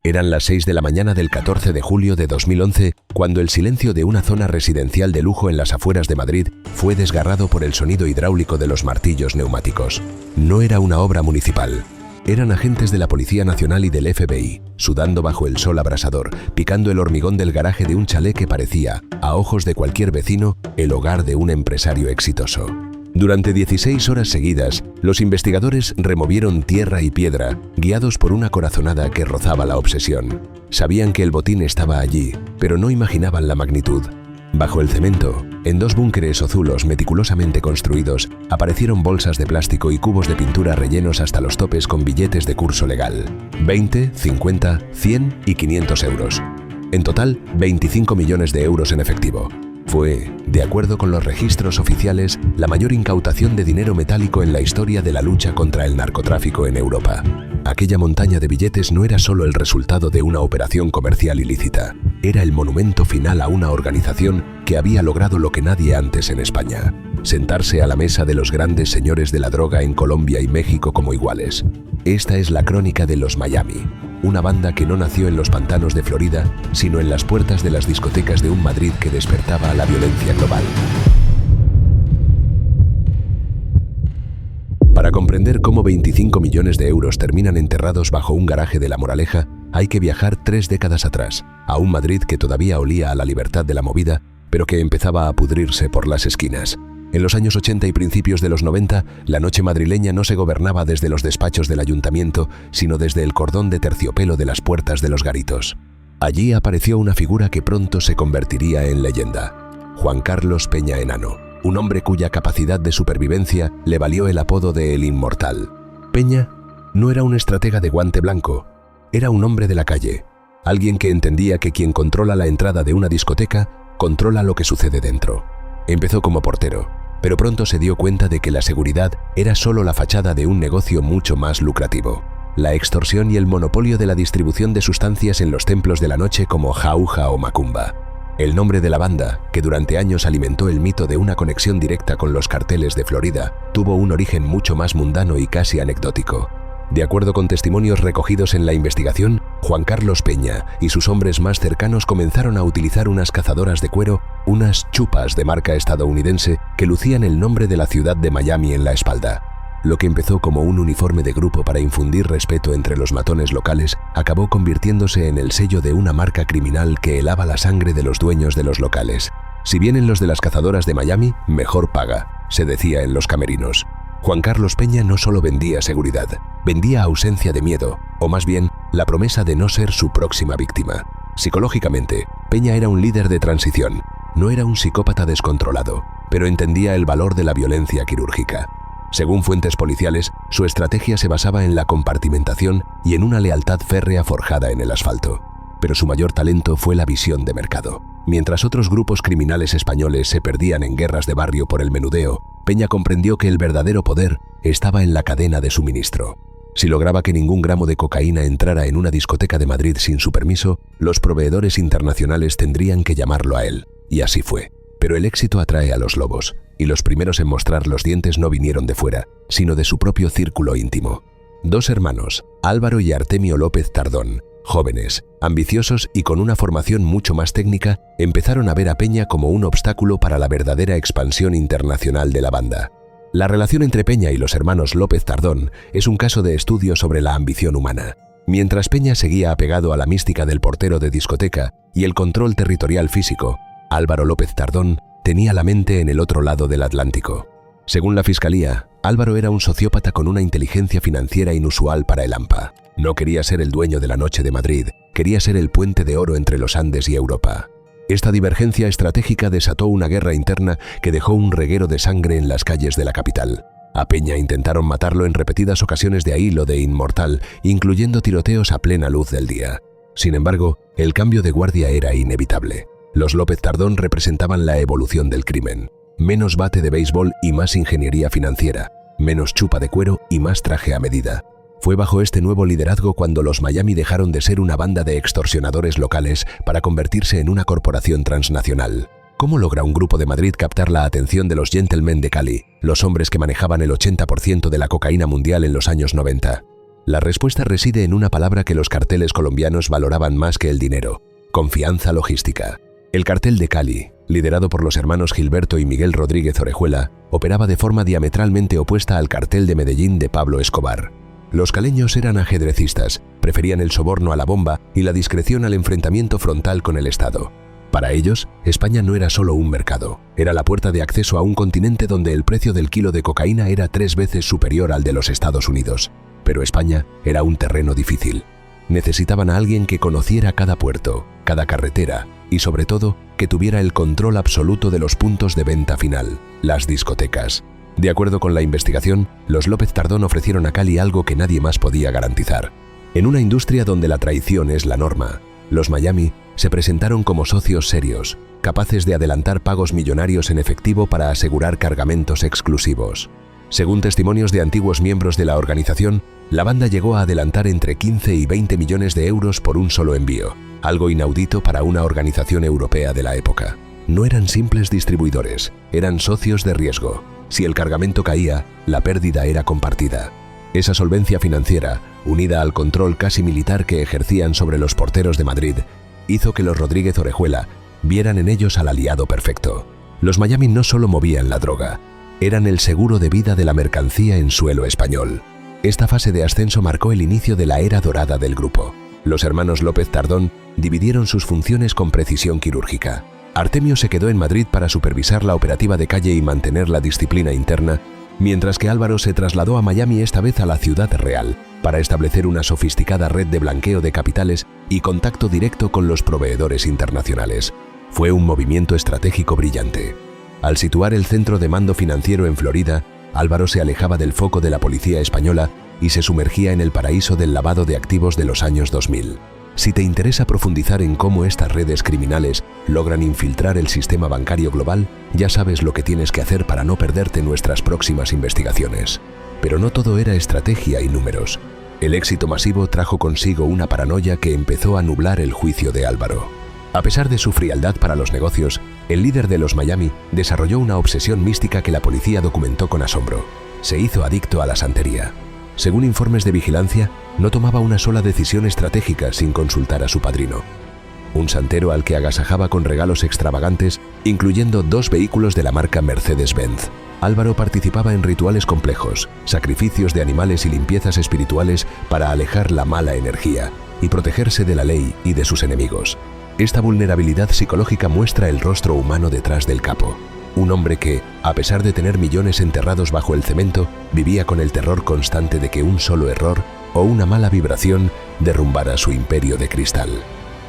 Eran las 6 de la mañana del 14 de julio de 2011 cuando el silencio de una zona residencial de lujo en las afueras de Madrid fue desgarrado por el sonido hidráulico de los martillos neumáticos. No era una obra municipal. Eran agentes de la Policía Nacional y del FBI, sudando bajo el sol abrasador, picando el hormigón del garaje de un chalet que parecía, a ojos de cualquier vecino, el hogar de un empresario exitoso. Durante 16 horas seguidas, los investigadores removieron tierra y piedra, guiados por una corazonada que rozaba la obsesión. Sabían que el botín estaba allí, pero no imaginaban la magnitud. Bajo el cemento, en 2 búnkeres o zulos meticulosamente construidos, aparecieron bolsas de plástico y cubos de pintura rellenos hasta los topes con billetes de curso legal. 20, 50, 100 y 500 euros. En total, 25 millones de euros en efectivo. Fue, de acuerdo con los registros oficiales, la mayor incautación de dinero metálico en la historia de la lucha contra el narcotráfico en Europa. Aquella montaña de billetes no era solo el resultado de una operación comercial ilícita, era el monumento final a una organización que había logrado lo que nadie antes en España: sentarse a la mesa de los grandes señores de la droga en Colombia y México como iguales. Esta es la crónica de los Miami, una banda que no nació en los pantanos de Florida, sino en las puertas de las discotecas de un Madrid que despertaba a la violencia global. Para comprender cómo 25 millones de euros terminan enterrados bajo un garaje de La Moraleja, hay que viajar 3 décadas atrás, a un Madrid que todavía olía a la libertad de la movida, pero que empezaba a pudrirse por las esquinas. En los años 80 y principios de los 90, la noche madrileña no se gobernaba desde los despachos del ayuntamiento, sino desde el cordón de terciopelo de las puertas de los garitos. Allí apareció una figura que pronto se convertiría en leyenda: Juan Carlos Peña Enano, un hombre cuya capacidad de supervivencia le valió el apodo de El Inmortal. Peña no era un estratega de guante blanco, era un hombre de la calle, alguien que entendía que quien controla la entrada de una discoteca, controla lo que sucede dentro. Empezó como portero, pero pronto se dio cuenta de que la seguridad era solo la fachada de un negocio mucho más lucrativo: la extorsión y el monopolio de la distribución de sustancias en los templos de la noche como Jauja o Macumba. El nombre de la banda, que durante años alimentó el mito de una conexión directa con los carteles de Florida, tuvo un origen mucho más mundano y casi anecdótico. De acuerdo con testimonios recogidos en la investigación, Juan Carlos Peña y sus hombres más cercanos comenzaron a utilizar unas cazadoras de cuero, unas chupas de marca estadounidense que lucían el nombre de la ciudad de Miami en la espalda. Lo que empezó como un uniforme de grupo para infundir respeto entre los matones locales, acabó convirtiéndose en el sello de una marca criminal que helaba la sangre de los dueños de los locales. Si vienen los de las cazadoras de Miami, mejor paga, se decía en los camerinos. Juan Carlos Peña no solo vendía seguridad, vendía ausencia de miedo, o más bien, la promesa de no ser su próxima víctima. Psicológicamente, Peña era un líder de transición, no era un psicópata descontrolado, pero entendía el valor de la violencia quirúrgica. Según fuentes policiales, su estrategia se basaba en la compartimentación y en una lealtad férrea forjada en el asfalto. Pero su mayor talento fue la visión de mercado. Mientras otros grupos criminales españoles se perdían en guerras de barrio por el menudeo, Peña comprendió que el verdadero poder estaba en la cadena de suministro. Si lograba que ningún gramo de cocaína entrara en una discoteca de Madrid sin su permiso, los proveedores internacionales tendrían que llamarlo a él. Y así fue. Pero el éxito atrae a los lobos, y los primeros en mostrar los dientes no vinieron de fuera, sino de su propio círculo íntimo. 2 hermanos, Álvaro y Artemio López Tardón, jóvenes, ambiciosos y con una formación mucho más técnica, empezaron a ver a Peña como un obstáculo para la verdadera expansión internacional de la banda. La relación entre Peña y los hermanos López Tardón es un caso de estudio sobre la ambición humana. Mientras Peña seguía apegado a la mística del portero de discoteca y el control territorial físico, Álvaro López Tardón tenía la mente en el otro lado del Atlántico. Según la fiscalía, Álvaro era un sociópata con una inteligencia financiera inusual para el AMPA. No quería ser el dueño de la noche de Madrid, quería ser el puente de oro entre los Andes y Europa. Esta divergencia estratégica desató una guerra interna que dejó un reguero de sangre en las calles de la capital. A Peña intentaron matarlo en repetidas ocasiones, de ahí lo de Inmortal, incluyendo tiroteos a plena luz del día. Sin embargo, el cambio de guardia era inevitable. Los López Tardón representaban la evolución del crimen. Menos bate de béisbol y más ingeniería financiera, menos chupa de cuero y más traje a medida. Fue bajo este nuevo liderazgo cuando los Miami dejaron de ser una banda de extorsionadores locales para convertirse en una corporación transnacional. ¿Cómo logra un grupo de Madrid captar la atención de los gentlemen de Cali, los hombres que manejaban el 80% de la cocaína mundial en los años 90? La respuesta reside en una palabra que los carteles colombianos valoraban más que el dinero: confianza logística. El cartel de Cali, liderado por los hermanos Gilberto y Miguel Rodríguez Orejuela, operaba de forma diametralmente opuesta al cartel de Medellín de Pablo Escobar. Los caleños eran ajedrecistas, preferían el soborno a la bomba y la discreción al enfrentamiento frontal con el Estado. Para ellos, España no era solo un mercado, era la puerta de acceso a un continente donde el precio del kilo de cocaína era 3 veces superior al de los Estados Unidos. Pero España era un terreno difícil. Necesitaban a alguien que conociera cada puerto, cada carretera y, sobre todo, que tuviera el control absoluto de los puntos de venta final, las discotecas. De acuerdo con la investigación, los López Tardón ofrecieron a Cali algo que nadie más podía garantizar. En una industria donde la traición es la norma, los Miami se presentaron como socios serios, capaces de adelantar pagos millonarios en efectivo para asegurar cargamentos exclusivos. Según testimonios de antiguos miembros de la organización, la banda llegó a adelantar entre 15 y 20 millones de euros por un solo envío, algo inaudito para una organización europea de la época. No eran simples distribuidores, eran socios de riesgo. Si el cargamento caía, la pérdida era compartida. Esa solvencia financiera, unida al control casi militar que ejercían sobre los porteros de Madrid, hizo que los Rodríguez Orejuela vieran en ellos al aliado perfecto. Los Miami no solo movían la droga, eran el seguro de vida de la mercancía en suelo español. Esta fase de ascenso marcó el inicio de la era dorada del grupo. Los hermanos López Tardón dividieron sus funciones con precisión quirúrgica. Artemio se quedó en Madrid para supervisar la operativa de calle y mantener la disciplina interna, mientras que Álvaro se trasladó a Miami, esta vez a la Ciudad Real, para establecer una sofisticada red de blanqueo de capitales y contacto directo con los proveedores internacionales. Fue un movimiento estratégico brillante. Al situar el centro de mando financiero en Florida, Álvaro se alejaba del foco de la policía española y se sumergía en el paraíso del lavado de activos de los años 2000. Si te interesa profundizar en cómo estas redes criminales logran infiltrar el sistema bancario global, ya sabes lo que tienes que hacer para no perderte nuestras próximas investigaciones. Pero no todo era estrategia y números. El éxito masivo trajo consigo una paranoia que empezó a nublar el juicio de Álvaro. A pesar de su frialdad para los negocios, el líder de los Miami desarrolló una obsesión mística que la policía documentó con asombro. Se hizo adicto a la santería. Según informes de vigilancia, no tomaba una sola decisión estratégica sin consultar a su padrino. Un santero al que agasajaba con regalos extravagantes, incluyendo 2 vehículos de la marca Mercedes-Benz. Álvaro participaba en rituales complejos, sacrificios de animales y limpiezas espirituales para alejar la mala energía y protegerse de la ley y de sus enemigos. Esta vulnerabilidad psicológica muestra el rostro humano detrás del capo. Un hombre que, a pesar de tener millones enterrados bajo el cemento, vivía con el terror constante de que un solo error o una mala vibración derrumbara su imperio de cristal.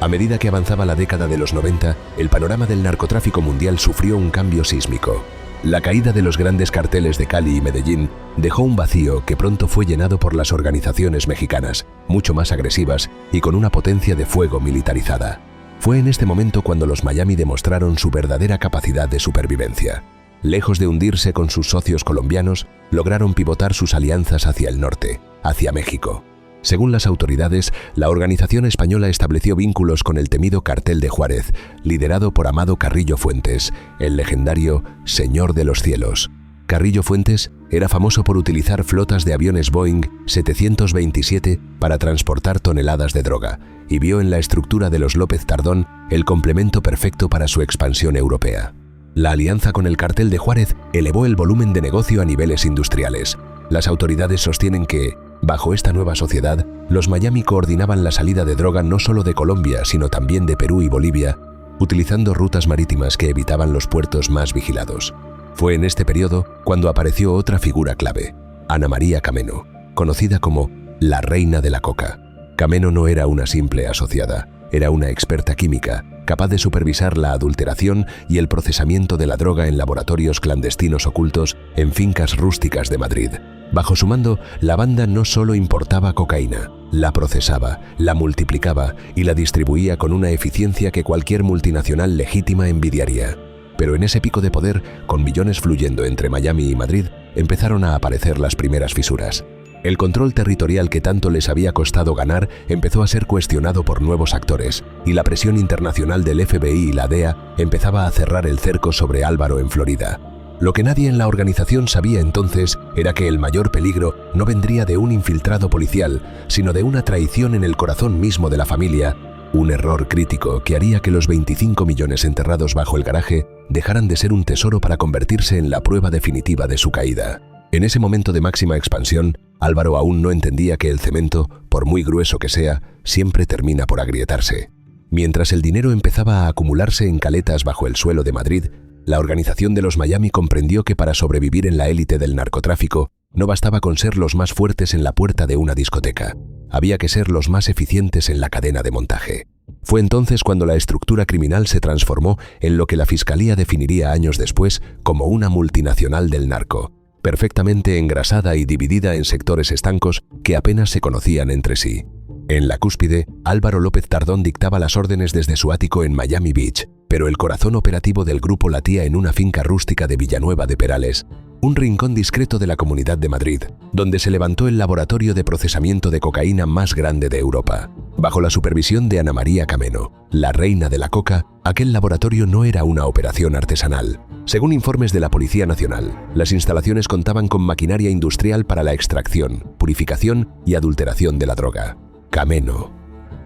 A medida que avanzaba la década de los 90, el panorama del narcotráfico mundial sufrió un cambio sísmico. La caída de los grandes carteles de Cali y Medellín dejó un vacío que pronto fue llenado por las organizaciones mexicanas, mucho más agresivas y con una potencia de fuego militarizada. Fue en este momento cuando los Miami demostraron su verdadera capacidad de supervivencia. Lejos de hundirse con sus socios colombianos, lograron pivotar sus alianzas hacia el norte, hacia México. Según las autoridades, la organización española estableció vínculos con el temido Cartel de Juárez, liderado por Amado Carrillo Fuentes, el legendario Señor de los Cielos. Carrillo Fuentes era famoso por utilizar flotas de aviones Boeing 727 para transportar toneladas de droga y vio en la estructura de los López Tardón el complemento perfecto para su expansión europea. La alianza con el Cartel de Juárez elevó el volumen de negocio a niveles industriales. Las autoridades sostienen que, bajo esta nueva sociedad, los Miami coordinaban la salida de droga no solo de Colombia, sino también de Perú y Bolivia, utilizando rutas marítimas que evitaban los puertos más vigilados. Fue en este periodo cuando apareció otra figura clave, Ana María Cameno, conocida como la Reina de la Coca. Cameno no era una simple asociada, era una experta química, capaz de supervisar la adulteración y el procesamiento de la droga en laboratorios clandestinos ocultos en fincas rústicas de Madrid. Bajo su mando, la banda no solo importaba cocaína, la procesaba, la multiplicaba y la distribuía con una eficiencia que cualquier multinacional legítima envidiaría. Pero en ese pico de poder, con millones fluyendo entre Miami y Madrid, empezaron a aparecer las primeras fisuras. El control territorial que tanto les había costado ganar empezó a ser cuestionado por nuevos actores, y la presión internacional del FBI y la DEA empezaba a cerrar el cerco sobre Álvaro en Florida. Lo que nadie en la organización sabía entonces era que el mayor peligro no vendría de un infiltrado policial, sino de una traición en el corazón mismo de la familia, un error crítico que haría que los 25 millones enterrados bajo el garaje dejaran de ser un tesoro para convertirse en la prueba definitiva de su caída. En ese momento de máxima expansión, Álvaro aún no entendía que el cemento, por muy grueso que sea, siempre termina por agrietarse. Mientras el dinero empezaba a acumularse en caletas bajo el suelo de Madrid, la organización de los Miami comprendió que para sobrevivir en la élite del narcotráfico no bastaba con ser los más fuertes en la puerta de una discoteca. Había que ser los más eficientes en la cadena de montaje. Fue entonces cuando la estructura criminal se transformó en lo que la Fiscalía definiría años después como una multinacional del narco, perfectamente engrasada y dividida en sectores estancos que apenas se conocían entre sí. En la cúspide, Álvaro López Tardón dictaba las órdenes desde su ático en Miami Beach, pero el corazón operativo del grupo latía en una finca rústica de Villanueva de Perales, un rincón discreto de la Comunidad de Madrid, donde se levantó el laboratorio de procesamiento de cocaína más grande de Europa. Bajo la supervisión de Ana María Cameno, la reina de la coca, aquel laboratorio no era una operación artesanal. Según informes de la Policía Nacional, las instalaciones contaban con maquinaria industrial para la extracción, purificación y adulteración de la droga. Cameno,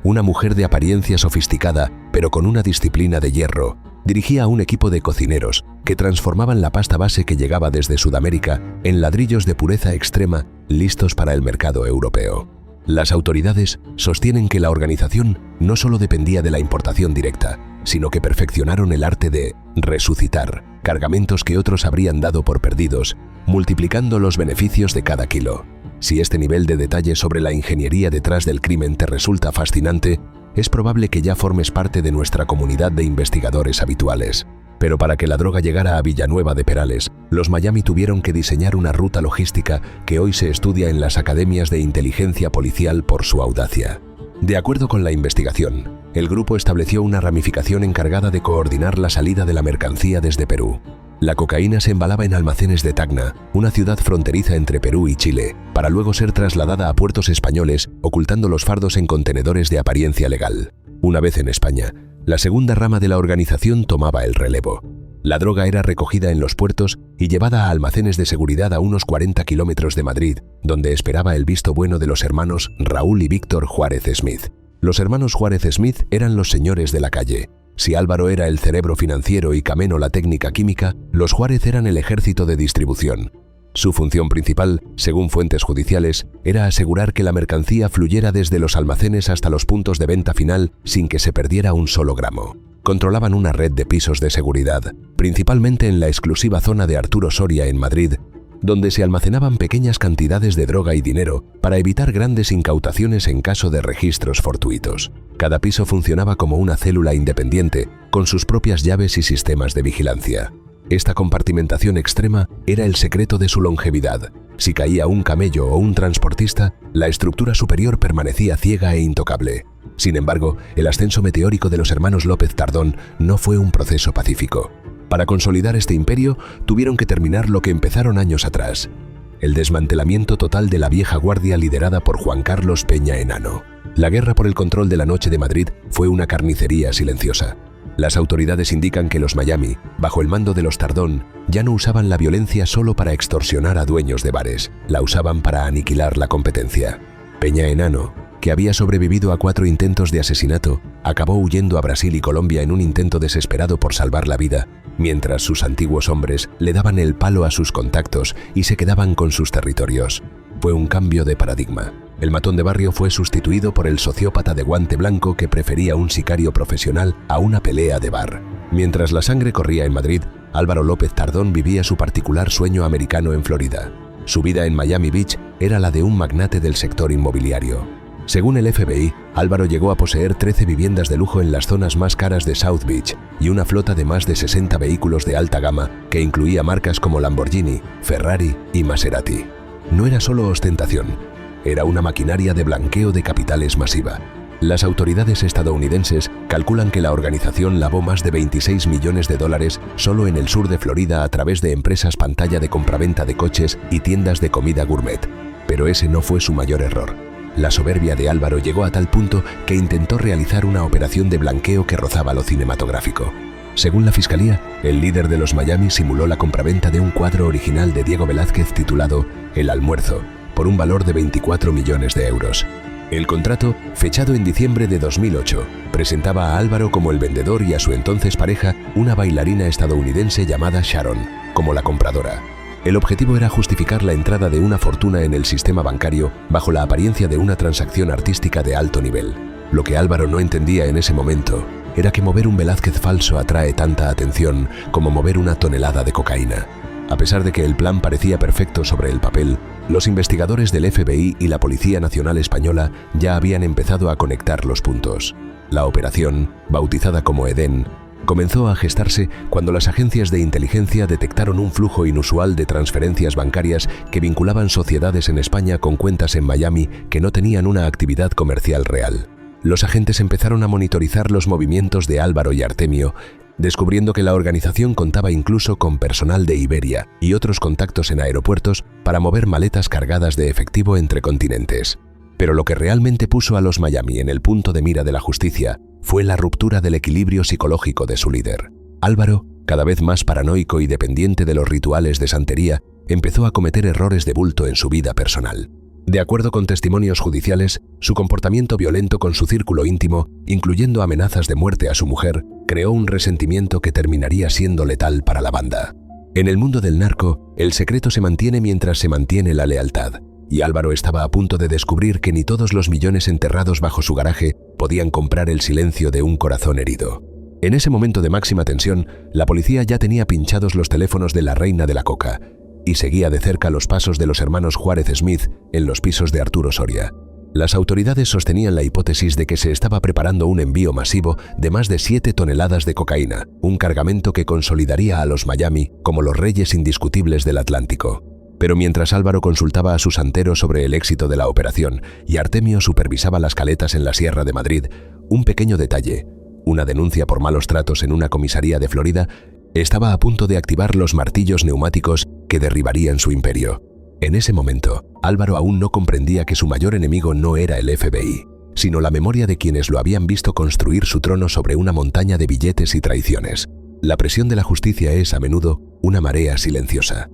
una mujer de apariencia sofisticada, pero con una disciplina de hierro, dirigía a un equipo de cocineros que transformaban la pasta base que llegaba desde Sudamérica en ladrillos de pureza extrema listos para el mercado europeo. Las autoridades sostienen que la organización no solo dependía de la importación directa, sino que perfeccionaron el arte de resucitar cargamentos que otros habrían dado por perdidos, multiplicando los beneficios de cada kilo. Si este nivel de detalle sobre la ingeniería detrás del crimen te resulta fascinante, es probable que ya formes parte de nuestra comunidad de investigadores habituales. Pero para que la droga llegara a Villanueva de Perales, los Miami tuvieron que diseñar una ruta logística que hoy se estudia en las academias de inteligencia policial por su audacia. De acuerdo con la investigación, el grupo estableció una ramificación encargada de coordinar la salida de la mercancía desde Perú. La cocaína se embalaba en almacenes de Tacna, una ciudad fronteriza entre Perú y Chile, para luego ser trasladada a puertos españoles, ocultando los fardos en contenedores de apariencia legal. Una vez en España, la segunda rama de la organización tomaba el relevo. La droga era recogida en los puertos y llevada a almacenes de seguridad a unos 40 kilómetros de Madrid, donde esperaba el visto bueno de los hermanos Raúl y Víctor Juárez Smith. Los hermanos Juárez Smith eran los señores de la calle. Si Álvaro era el cerebro financiero y Cameno la técnica química, los Juárez eran el ejército de distribución. Su función principal, según fuentes judiciales, era asegurar que la mercancía fluyera desde los almacenes hasta los puntos de venta final sin que se perdiera un solo gramo. Controlaban una red de pisos de seguridad, principalmente en la exclusiva zona de Arturo Soria en Madrid, donde se almacenaban pequeñas cantidades de droga y dinero para evitar grandes incautaciones en caso de registros fortuitos. Cada piso funcionaba como una célula independiente, con sus propias llaves y sistemas de vigilancia. Esta compartimentación extrema era el secreto de su longevidad. Si caía un camello o un transportista, la estructura superior permanecía ciega e intocable. Sin embargo, el ascenso meteórico de los hermanos López Tardón no fue un proceso pacífico. Para consolidar este imperio, tuvieron que terminar lo que empezaron años atrás: el desmantelamiento total de la vieja guardia liderada por Juan Carlos Peña Enano. La guerra por el control de la noche de Madrid fue una carnicería silenciosa. Las autoridades indican que los Miami, bajo el mando de los Tardón, ya no usaban la violencia solo para extorsionar a dueños de bares, la usaban para aniquilar la competencia. Peña Enano, que había sobrevivido a 4 intentos de asesinato, acabó huyendo a Brasil y Colombia en un intento desesperado por salvar la vida, mientras sus antiguos hombres le daban el palo a sus contactos y se quedaban con sus territorios. Fue un cambio de paradigma. El matón de barrio fue sustituido por el sociópata de guante blanco que prefería un sicario profesional a una pelea de bar. Mientras la sangre corría en Madrid, Álvaro López Tardón vivía su particular sueño americano en Florida. Su vida en Miami Beach era la de un magnate del sector inmobiliario. Según el FBI, Álvaro llegó a poseer 13 viviendas de lujo en las zonas más caras de South Beach y una flota de más de 60 vehículos de alta gama que incluía marcas como Lamborghini, Ferrari y Maserati. No era solo ostentación, era una maquinaria de blanqueo de capitales masiva. Las autoridades estadounidenses calculan que la organización lavó más de 26 millones de dólares solo en el sur de Florida a través de empresas pantalla de compraventa de coches y tiendas de comida gourmet. Pero ese no fue su mayor error. La soberbia de Álvaro llegó a tal punto que intentó realizar una operación de blanqueo que rozaba lo cinematográfico. Según la fiscalía, el líder de los Miami simuló la compraventa de un cuadro original de Diego Velázquez titulado El Almuerzo, por un valor de 24 millones de euros. El contrato, fechado en diciembre de 2008, presentaba a Álvaro como el vendedor y a su entonces pareja, una bailarina estadounidense llamada Sharon, como la compradora. El objetivo era justificar la entrada de una fortuna en el sistema bancario bajo la apariencia de una transacción artística de alto nivel. Lo que Álvaro no entendía en ese momento era que mover un Velázquez falso atrae tanta atención como mover una tonelada de cocaína. A pesar de que el plan parecía perfecto sobre el papel, los investigadores del FBI y la Policía Nacional Española ya habían empezado a conectar los puntos. La operación, bautizada como Edén, comenzó a gestarse cuando las agencias de inteligencia detectaron un flujo inusual de transferencias bancarias que vinculaban sociedades en España con cuentas en Miami que no tenían una actividad comercial real. Los agentes empezaron a monitorizar los movimientos de Álvaro y Artemio, descubriendo que la organización contaba incluso con personal de Iberia y otros contactos en aeropuertos para mover maletas cargadas de efectivo entre continentes. Pero lo que realmente puso a los Miami en el punto de mira de la justicia fue la ruptura del equilibrio psicológico de su líder. Álvaro, cada vez más paranoico y dependiente de los rituales de santería, empezó a cometer errores de bulto en su vida personal. De acuerdo con testimonios judiciales, su comportamiento violento con su círculo íntimo, incluyendo amenazas de muerte a su mujer, creó un resentimiento que terminaría siendo letal para la banda. En el mundo del narco, el secreto se mantiene mientras se mantiene la lealtad, y Álvaro estaba a punto de descubrir que ni todos los millones enterrados bajo su garaje podían comprar el silencio de un corazón herido. En ese momento de máxima tensión, la policía ya tenía pinchados los teléfonos de la reina de la coca, y seguía de cerca los pasos de los hermanos Juárez Smith en los pisos de Arturo Soria. Las autoridades sostenían la hipótesis de que se estaba preparando un envío masivo de más de 7 toneladas de cocaína, un cargamento que consolidaría a los Miami como los reyes indiscutibles del Atlántico. Pero mientras Álvaro consultaba a su santero sobre el éxito de la operación y Artemio supervisaba las caletas en la Sierra de Madrid, un pequeño detalle, una denuncia por malos tratos en una comisaría de Florida, estaba a punto de activar los martillos neumáticos que derribarían su imperio. En ese momento, Álvaro aún no comprendía que su mayor enemigo no era el FBI, sino la memoria de quienes lo habían visto construir su trono sobre una montaña de billetes y traiciones. La presión de la justicia es, a menudo, una marea silenciosa.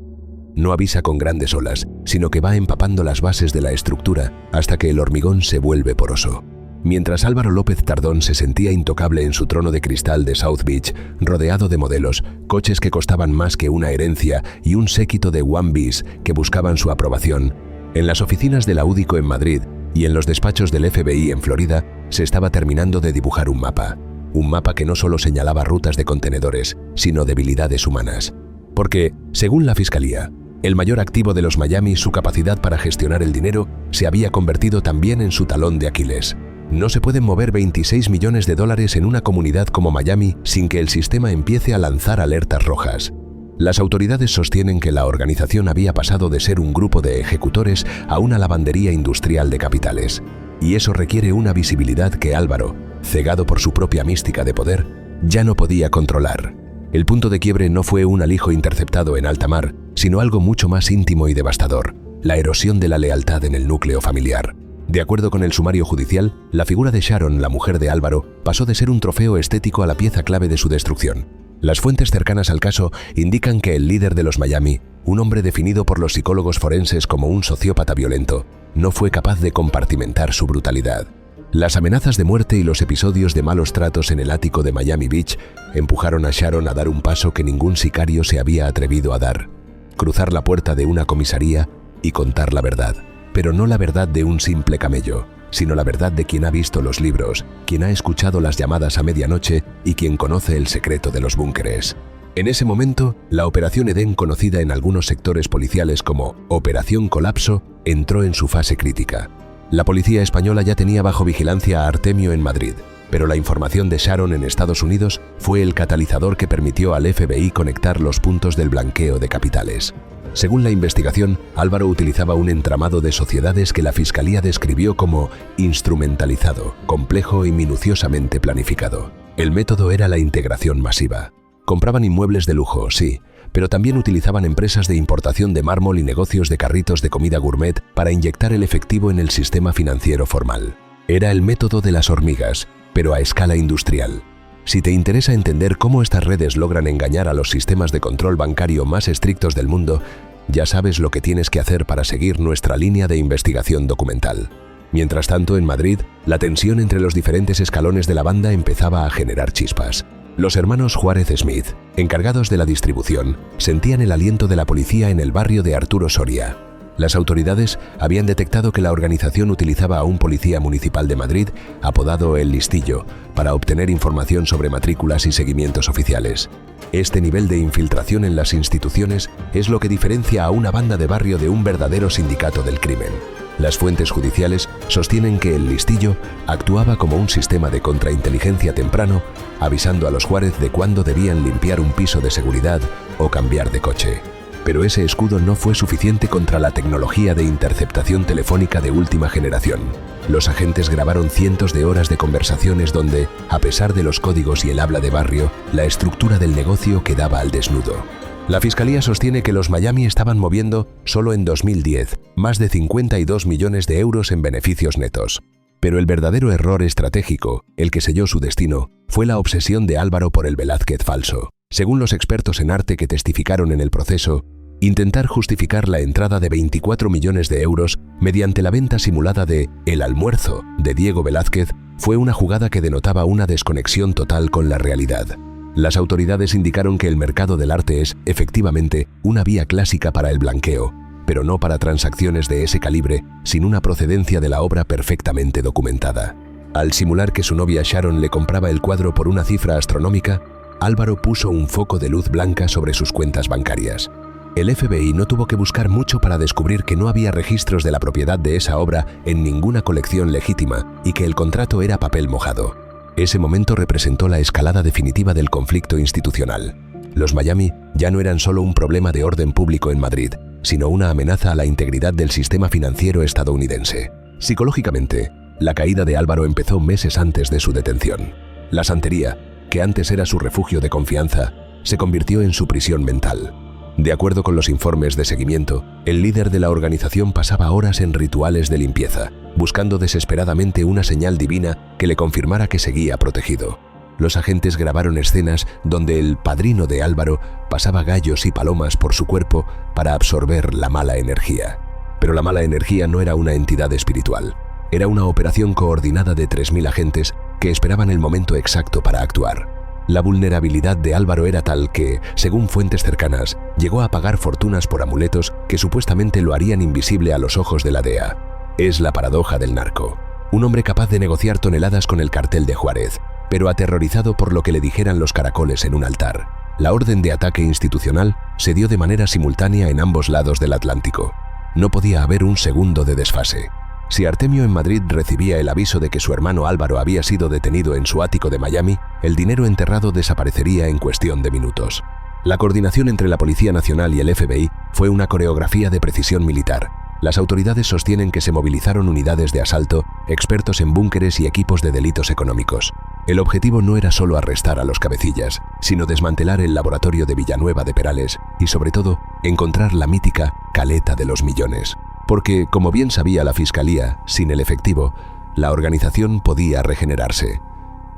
No avisa con grandes olas, sino que va empapando las bases de la estructura hasta que el hormigón se vuelve poroso. Mientras Álvaro López Tardón se sentía intocable en su trono de cristal de South Beach, rodeado de modelos, coches que costaban más que una herencia y un séquito de wannabes que buscaban su aprobación, en las oficinas de la UDICO en Madrid y en los despachos del FBI en Florida se estaba terminando de dibujar un mapa que no solo señalaba rutas de contenedores, sino debilidades humanas. Porque, según la fiscalía, el mayor activo de los Miami, su capacidad para gestionar el dinero, se había convertido también en su talón de Aquiles. No se pueden mover 26 millones de dólares en una comunidad como Miami sin que el sistema empiece a lanzar alertas rojas. Las autoridades sostienen que la organización había pasado de ser un grupo de ejecutores a una lavandería industrial de capitales. Y eso requiere una visibilidad que Álvaro, cegado por su propia mística de poder, ya no podía controlar. El punto de quiebre no fue un alijo interceptado en alta mar, sino algo mucho más íntimo y devastador, la erosión de la lealtad en el núcleo familiar. De acuerdo con el sumario judicial, la figura de Sharon, la mujer de Álvaro, pasó de ser un trofeo estético a la pieza clave de su destrucción. Las fuentes cercanas al caso indican que el líder de los Miami, un hombre definido por los psicólogos forenses como un sociópata violento, no fue capaz de compartimentar su brutalidad. Las amenazas de muerte y los episodios de malos tratos en el ático de Miami Beach empujaron a Sharon a dar un paso que ningún sicario se había atrevido a dar: cruzar la puerta de una comisaría y contar la verdad. Pero no la verdad de un simple camello, sino la verdad de quien ha visto los libros, quien ha escuchado las llamadas a medianoche y quien conoce el secreto de los búnkeres. En ese momento, la Operación Edén, conocida en algunos sectores policiales como Operación Colapso, entró en su fase crítica. La policía española ya tenía bajo vigilancia a Artemio en Madrid, pero la información de Sharon en Estados Unidos fue el catalizador que permitió al FBI conectar los puntos del blanqueo de capitales. Según la investigación, Álvaro utilizaba un entramado de sociedades que la fiscalía describió como instrumentalizado, complejo y minuciosamente planificado. El método era la integración masiva. Compraban inmuebles de lujo, sí, pero también utilizaban empresas de importación de mármol y negocios de carritos de comida gourmet para inyectar el efectivo en el sistema financiero formal. Era el método de las hormigas, pero a escala industrial. Si te interesa entender cómo estas redes logran engañar a los sistemas de control bancario más estrictos del mundo, ya sabes lo que tienes que hacer para seguir nuestra línea de investigación documental. Mientras tanto, en Madrid, la tensión entre los diferentes escalones de la banda empezaba a generar chispas. Los hermanos Juárez Smith, encargados de la distribución, sentían el aliento de la policía en el barrio de Arturo Soria. Las autoridades habían detectado que la organización utilizaba a un policía municipal de Madrid, apodado El Listillo, para obtener información sobre matrículas y seguimientos oficiales. Este nivel de infiltración en las instituciones es lo que diferencia a una banda de barrio de un verdadero sindicato del crimen. Las fuentes judiciales sostienen que El Listillo actuaba como un sistema de contrainteligencia temprano, avisando a los Juárez de cuándo debían limpiar un piso de seguridad o cambiar de coche. Pero ese escudo no fue suficiente contra la tecnología de interceptación telefónica de última generación. Los agentes grabaron cientos de horas de conversaciones donde, a pesar de los códigos y el habla de barrio, la estructura del negocio quedaba al desnudo. La Fiscalía sostiene que los Miami estaban moviendo, solo en 2010, más de 52 millones de euros en beneficios netos. Pero el verdadero error estratégico, el que selló su destino, fue la obsesión de Álvaro por el Velázquez falso. Según los expertos en arte que testificaron en el proceso, intentar justificar la entrada de 24 millones de euros mediante la venta simulada de El almuerzo de Diego Velázquez fue una jugada que denotaba una desconexión total con la realidad. Las autoridades indicaron que el mercado del arte es, efectivamente, una vía clásica para el blanqueo, pero no para transacciones de ese calibre sin una procedencia de la obra perfectamente documentada. Al simular que su novia Sharon le compraba el cuadro por una cifra astronómica, Álvaro puso un foco de luz blanca sobre sus cuentas bancarias. El FBI no tuvo que buscar mucho para descubrir que no había registros de la propiedad de esa obra en ninguna colección legítima y que el contrato era papel mojado. Ese momento representó la escalada definitiva del conflicto institucional. Los Miami ya no eran solo un problema de orden público en Madrid, sino una amenaza a la integridad del sistema financiero estadounidense. Psicológicamente, la caída de Álvaro empezó meses antes de su detención. La santería, que antes era su refugio de confianza, se convirtió en su prisión mental. De acuerdo con los informes de seguimiento, el líder de la organización pasaba horas en rituales de limpieza, buscando desesperadamente una señal divina que le confirmara que seguía protegido. Los agentes grabaron escenas donde el padrino de Álvaro pasaba gallos y palomas por su cuerpo para absorber la mala energía. Pero la mala energía no era una entidad espiritual. Era una operación coordinada de 3.000 agentes que esperaban el momento exacto para actuar. La vulnerabilidad de Álvaro era tal que, según fuentes cercanas, llegó a pagar fortunas por amuletos que supuestamente lo harían invisible a los ojos de la DEA. Es la paradoja del narco. Un hombre capaz de negociar toneladas con el cartel de Juárez, pero aterrorizado por lo que le dijeran los caracoles en un altar. La orden de ataque institucional se dio de manera simultánea en ambos lados del Atlántico. No podía haber un segundo de desfase. Si Artemio en Madrid recibía el aviso de que su hermano Álvaro había sido detenido en su ático de Miami, el dinero enterrado desaparecería en cuestión de minutos. La coordinación entre la Policía Nacional y el FBI fue una coreografía de precisión militar. Las autoridades sostienen que se movilizaron unidades de asalto, expertos en búnkeres y equipos de delitos económicos. El objetivo no era solo arrestar a los cabecillas, sino desmantelar el laboratorio de Villanueva de Perales y, sobre todo, encontrar la mítica caleta de los millones. Porque, como bien sabía la Fiscalía, sin el efectivo, la organización podía regenerarse.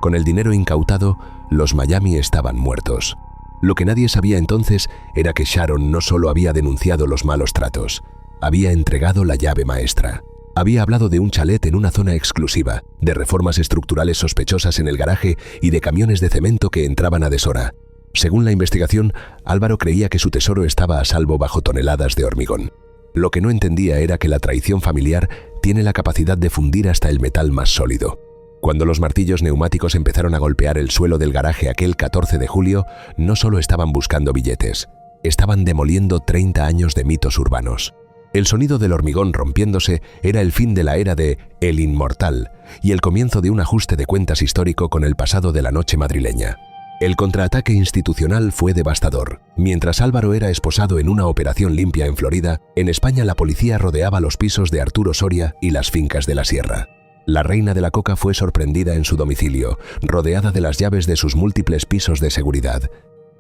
Con el dinero incautado, los Miami estaban muertos. Lo que nadie sabía entonces era que Sharon no solo había denunciado los malos tratos, había entregado la llave maestra. Había hablado de un chalet en una zona exclusiva, de reformas estructurales sospechosas en el garaje y de camiones de cemento que entraban a deshora. Según la investigación, Álvaro creía que su tesoro estaba a salvo bajo toneladas de hormigón. Lo que no entendía era que la traición familiar tiene la capacidad de fundir hasta el metal más sólido. Cuando los martillos neumáticos empezaron a golpear el suelo del garaje aquel 14 de julio, no solo estaban buscando billetes, estaban demoliendo 30 años de mitos urbanos. El sonido del hormigón rompiéndose era el fin de la era de El Inmortal y el comienzo de un ajuste de cuentas histórico con el pasado de la noche madrileña. El contraataque institucional fue devastador. Mientras Álvaro era esposado en una operación limpia en Florida, en España la policía rodeaba los pisos de Arturo Soria y las fincas de la sierra. La reina de la coca fue sorprendida en su domicilio, rodeada de las llaves de sus múltiples pisos de seguridad.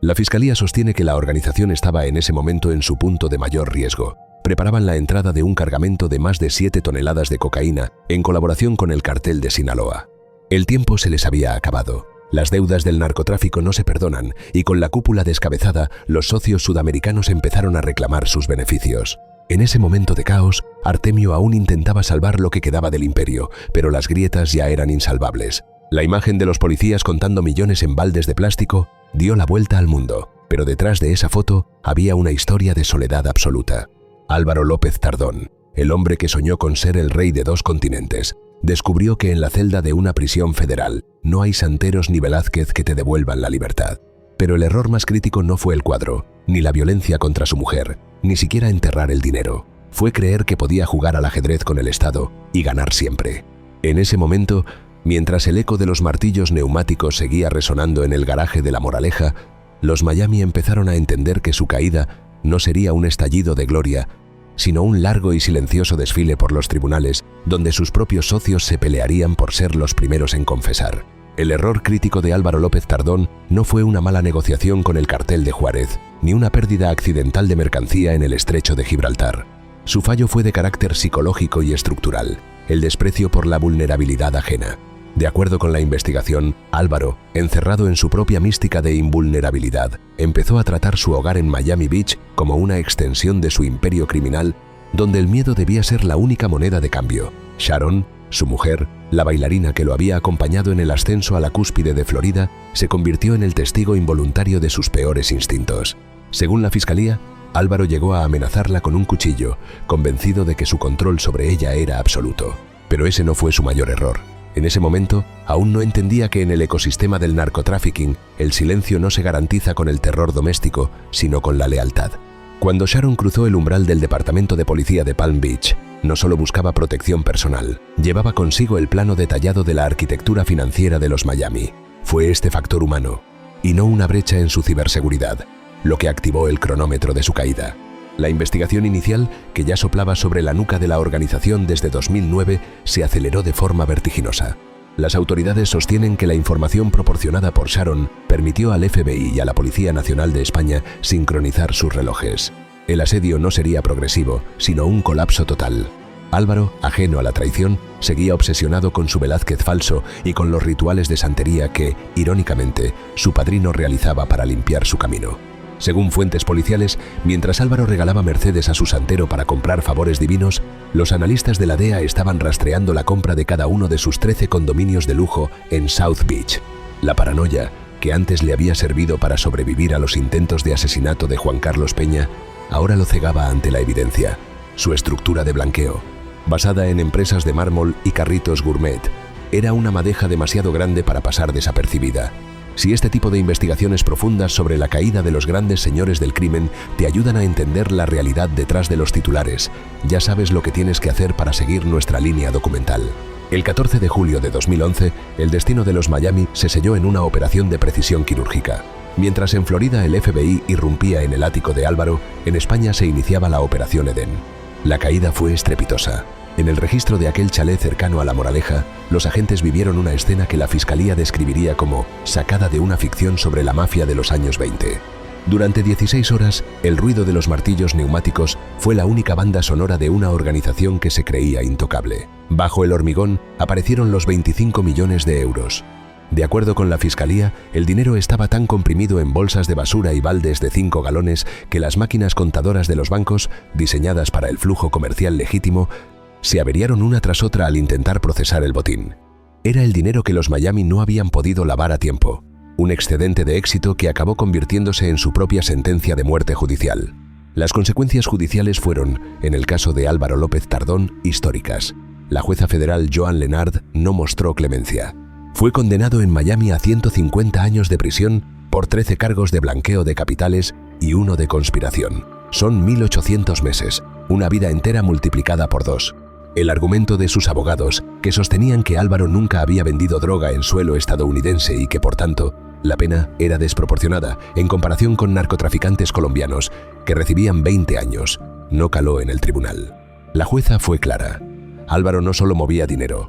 La Fiscalía sostiene que la organización estaba en ese momento en su punto de mayor riesgo. Preparaban la entrada de un cargamento de más de 7 toneladas de cocaína en colaboración con el cartel de Sinaloa. El tiempo se les había acabado. Las deudas del narcotráfico no se perdonan y con la cúpula descabezada, los socios sudamericanos empezaron a reclamar sus beneficios. En ese momento de caos, Artemio aún intentaba salvar lo que quedaba del imperio, pero las grietas ya eran insalvables. La imagen de los policías contando millones en baldes de plástico dio la vuelta al mundo, pero detrás de esa foto había una historia de soledad absoluta. Álvaro López Tardón, el hombre que soñó con ser el rey de 2 continentes, descubrió que en la celda de una prisión federal no hay santeros ni Velázquez que te devuelvan la libertad. Pero el error más crítico no fue el cuadro, ni la violencia contra su mujer, ni siquiera enterrar el dinero. Fue creer que podía jugar al ajedrez con el Estado y ganar siempre. En ese momento, mientras el eco de los martillos neumáticos seguía resonando en el garaje de La Moraleja, los Miami empezaron a entender que su caída no sería un estallido de gloria, sino un largo y silencioso desfile por los tribunales, donde sus propios socios se pelearían por ser los primeros en confesar. El error crítico de Álvaro López Tardón no fue una mala negociación con el cartel de Juárez, ni una pérdida accidental de mercancía en el estrecho de Gibraltar. Su fallo fue de carácter psicológico y estructural, el desprecio por la vulnerabilidad ajena. De acuerdo con la investigación, Álvaro, encerrado en su propia mística de invulnerabilidad, empezó a tratar su hogar en Miami Beach como una extensión de su imperio criminal, donde el miedo debía ser la única moneda de cambio. Sharon, su mujer, la bailarina que lo había acompañado en el ascenso a la cúspide de Florida, se convirtió en el testigo involuntario de sus peores instintos. Según la fiscalía, Álvaro llegó a amenazarla con un cuchillo, convencido de que su control sobre ella era absoluto. Pero ese no fue su mayor error. En ese momento, aún no entendía que en el ecosistema del narcotrafficking, el silencio no se garantiza con el terror doméstico, sino con la lealtad. Cuando Sharon cruzó el umbral del departamento de policía de Palm Beach, no solo buscaba protección personal, llevaba consigo el plano detallado de la arquitectura financiera de los Miami. Fue este factor humano, y no una brecha en su ciberseguridad, lo que activó el cronómetro de su caída. La investigación inicial, que ya soplaba sobre la nuca de la organización desde 2009, se aceleró de forma vertiginosa. Las autoridades sostienen que la información proporcionada por Sharon permitió al FBI y a la Policía Nacional de España sincronizar sus relojes. El asedio no sería progresivo, sino un colapso total. Álvaro, ajeno a la traición, seguía obsesionado con su Velázquez falso y con los rituales de santería que, irónicamente, su padrino realizaba para limpiar su camino. Según fuentes policiales, mientras Álvaro regalaba mercedes a su santero para comprar favores divinos, los analistas de la DEA estaban rastreando la compra de cada uno de sus 13 condominios de lujo en South Beach. La paranoia, que antes le había servido para sobrevivir a los intentos de asesinato de Juan Carlos Peña, ahora lo cegaba ante la evidencia. Su estructura de blanqueo, basada en empresas de mármol y carritos gourmet, era una madeja demasiado grande para pasar desapercibida. Si este tipo de investigaciones profundas sobre la caída de los grandes señores del crimen te ayudan a entender la realidad detrás de los titulares, ya sabes lo que tienes que hacer para seguir nuestra línea documental. El 14 de julio de 2011, el destino de los Miami se selló en una operación de precisión quirúrgica. Mientras en Florida el FBI irrumpía en el ático de Álvaro, en España se iniciaba la Operación Edén. La caída fue estrepitosa. En el registro de aquel chalet cercano a La Moraleja, los agentes vivieron una escena que la fiscalía describiría como sacada de una ficción sobre la mafia de los años 20. Durante 16 horas, el ruido de los martillos neumáticos fue la única banda sonora de una organización que se creía intocable. Bajo el hormigón aparecieron los 25 millones de euros. De acuerdo con la fiscalía, el dinero estaba tan comprimido en bolsas de basura y baldes de 5 galones que las máquinas contadoras de los bancos, diseñadas para el flujo comercial legítimo, se averiaron una tras otra al intentar procesar el botín. Era el dinero que los Miami no habían podido lavar a tiempo, un excedente de éxito que acabó convirtiéndose en su propia sentencia de muerte judicial. Las consecuencias judiciales fueron, en el caso de Álvaro López Tardón, históricas. La jueza federal Joan Lenard no mostró clemencia. Fue condenado en Miami a 150 años de prisión por 13 cargos de blanqueo de capitales y 1 de conspiración. Son 1.800 meses, una vida entera multiplicada por 2. El argumento de sus abogados, que sostenían que Álvaro nunca había vendido droga en suelo estadounidense y que, por tanto, la pena era desproporcionada en comparación con narcotraficantes colombianos que recibían 20 años, no caló en el tribunal. La jueza fue clara. Álvaro no solo movía dinero,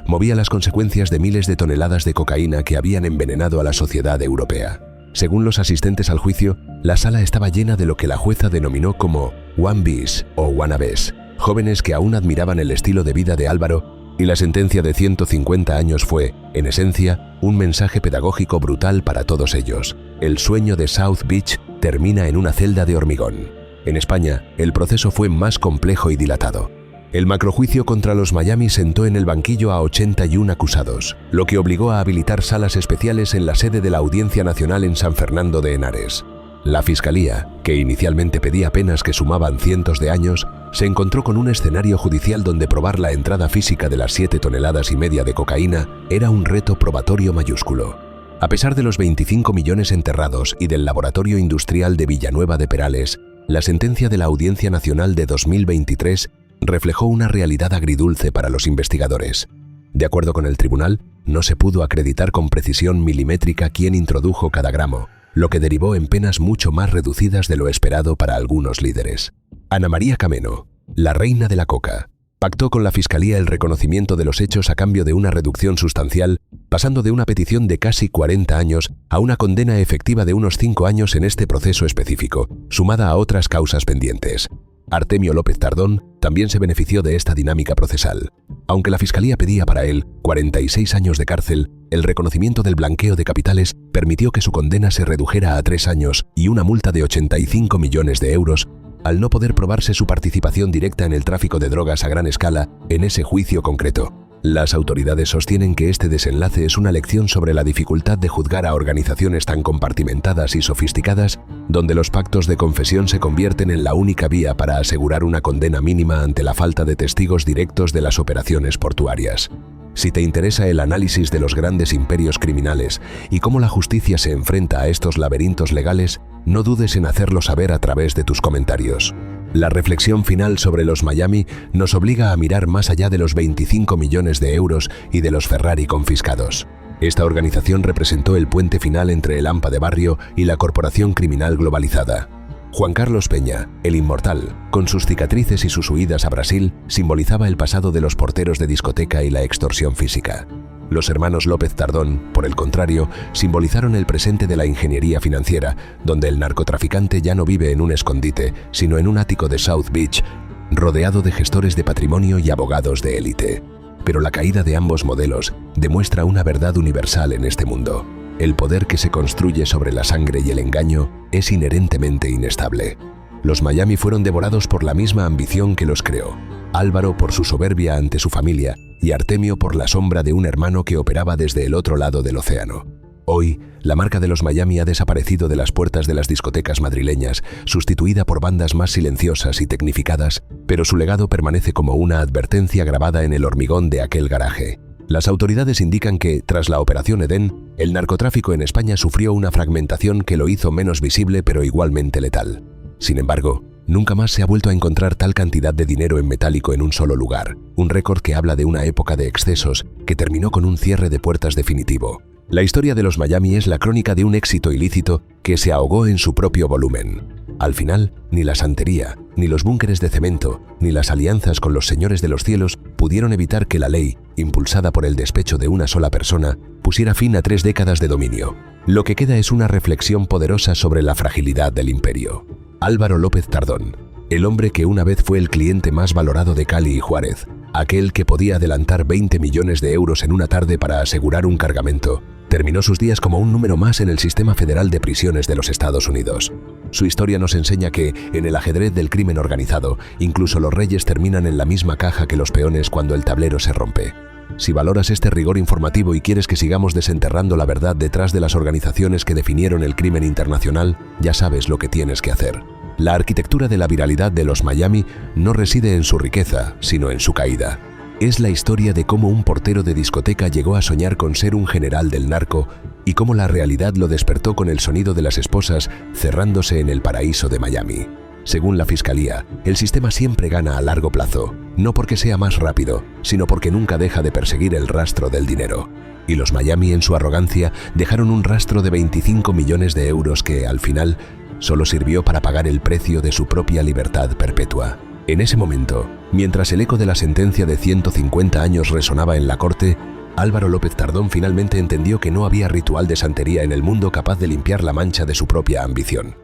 movía las consecuencias de miles de toneladas de cocaína que habían envenenado a la sociedad europea. Según los asistentes al juicio, la sala estaba llena de lo que la jueza denominó como wannabes o wannabes, jóvenes que aún admiraban el estilo de vida de Álvaro Y la sentencia de 150 años fue, en esencia, un mensaje pedagógico brutal para todos ellos. El sueño de South Beach termina en una celda de hormigón. En España, el proceso fue más complejo y dilatado. El macrojuicio contra los Miami sentó en el banquillo a 81 acusados, lo que obligó a habilitar salas especiales en la sede de la Audiencia Nacional en San Fernando de Henares. La Fiscalía, que inicialmente pedía penas que sumaban cientos de años, se encontró con un escenario judicial donde probar la entrada física de las 7,5 toneladas de cocaína era un reto probatorio mayúsculo. A pesar de los 25 millones enterrados y del laboratorio industrial de Villanueva de Perales, la sentencia de la Audiencia Nacional de 2023 reflejó una realidad agridulce para los investigadores. De acuerdo con el tribunal, no se pudo acreditar con precisión milimétrica quién introdujo cada gramo, lo que derivó en penas mucho más reducidas de lo esperado para algunos líderes. Ana María Cameno, la reina de la coca, pactó con la Fiscalía el reconocimiento de los hechos a cambio de una reducción sustancial, pasando de una petición de casi 40 años a una condena efectiva de unos 5 años en este proceso específico, sumada a otras causas pendientes. Artemio López Tardón también se benefició de esta dinámica procesal. Aunque la Fiscalía pedía para él 46 años de cárcel, el reconocimiento del blanqueo de capitales permitió que su condena se redujera a 3 años y una multa de 85 millones de euros, al no poder probarse su participación directa en el tráfico de drogas a gran escala en ese juicio concreto. Las autoridades sostienen que este desenlace es una lección sobre la dificultad de juzgar a organizaciones tan compartimentadas y sofisticadas, donde los pactos de confesión se convierten en la única vía para asegurar una condena mínima ante la falta de testigos directos de las operaciones portuarias. Si te interesa el análisis de los grandes imperios criminales y cómo la justicia se enfrenta a estos laberintos legales, no dudes en hacerlo saber a través de tus comentarios. La reflexión final sobre los Miami nos obliga a mirar más allá de los 25 millones de euros y de los Ferrari confiscados. Esta organización representó el puente final entre el AMPA de barrio y la corporación criminal globalizada. Juan Carlos Peña, el inmortal, con sus cicatrices y sus huidas a Brasil, simbolizaba el pasado de los porteros de discoteca y la extorsión física. Los hermanos López Tardón, por el contrario, simbolizaron el presente de la ingeniería financiera, donde el narcotraficante ya no vive en un escondite, sino en un ático de South Beach, rodeado de gestores de patrimonio y abogados de élite. Pero la caída de ambos modelos demuestra una verdad universal en este mundo. El poder que se construye sobre la sangre y el engaño es inherentemente inestable. Los Miami fueron devorados por la misma ambición que los creó. Álvaro por su soberbia ante su familia y Artemio por la sombra de un hermano que operaba desde el otro lado del océano. Hoy, la marca de los Miami ha desaparecido de las puertas de las discotecas madrileñas, sustituida por bandas más silenciosas y tecnificadas, pero su legado permanece como una advertencia grabada en el hormigón de aquel garaje. Las autoridades indican que, tras la Operación Edén, el narcotráfico en España sufrió una fragmentación que lo hizo menos visible pero igualmente letal. Sin embargo, nunca más se ha vuelto a encontrar tal cantidad de dinero en metálico en un solo lugar, un récord que habla de una época de excesos que terminó con un cierre de puertas definitivo. La historia de los Miami es la crónica de un éxito ilícito que se ahogó en su propio volumen. Al final, ni la santería, ni los búnkeres de cemento, ni las alianzas con los señores de los cielos pudieron evitar que la ley, impulsada por el despecho de una sola persona, pusiera fin a 3 décadas de dominio. Lo que queda es una reflexión poderosa sobre la fragilidad del imperio. Álvaro López Tardón, el hombre que una vez fue el cliente más valorado de Cali y Juárez, aquel que podía adelantar 20 millones de euros en una tarde para asegurar un cargamento, terminó sus días como un número más en el sistema federal de prisiones de los Estados Unidos. Su historia nos enseña que, en el ajedrez del crimen organizado, incluso los reyes terminan en la misma caja que los peones cuando el tablero se rompe. Si valoras este rigor informativo y quieres que sigamos desenterrando la verdad detrás de las organizaciones que definieron el crimen internacional, ya sabes lo que tienes que hacer. La arquitectura de la viralidad de los Miami no reside en su riqueza, sino en su caída. Es la historia de cómo un portero de discoteca llegó a soñar con ser un general del narco y cómo la realidad lo despertó con el sonido de las esposas cerrándose en el paraíso de Miami. Según la Fiscalía, el sistema siempre gana a largo plazo, no porque sea más rápido, sino porque nunca deja de perseguir el rastro del dinero. Y los Miami, en su arrogancia, dejaron un rastro de 25 millones de euros que, al final, solo sirvió para pagar el precio de su propia libertad perpetua. En ese momento, mientras el eco de la sentencia de 150 años resonaba en la corte, Álvaro López Tardón finalmente entendió que no había ritual de santería en el mundo capaz de limpiar la mancha de su propia ambición.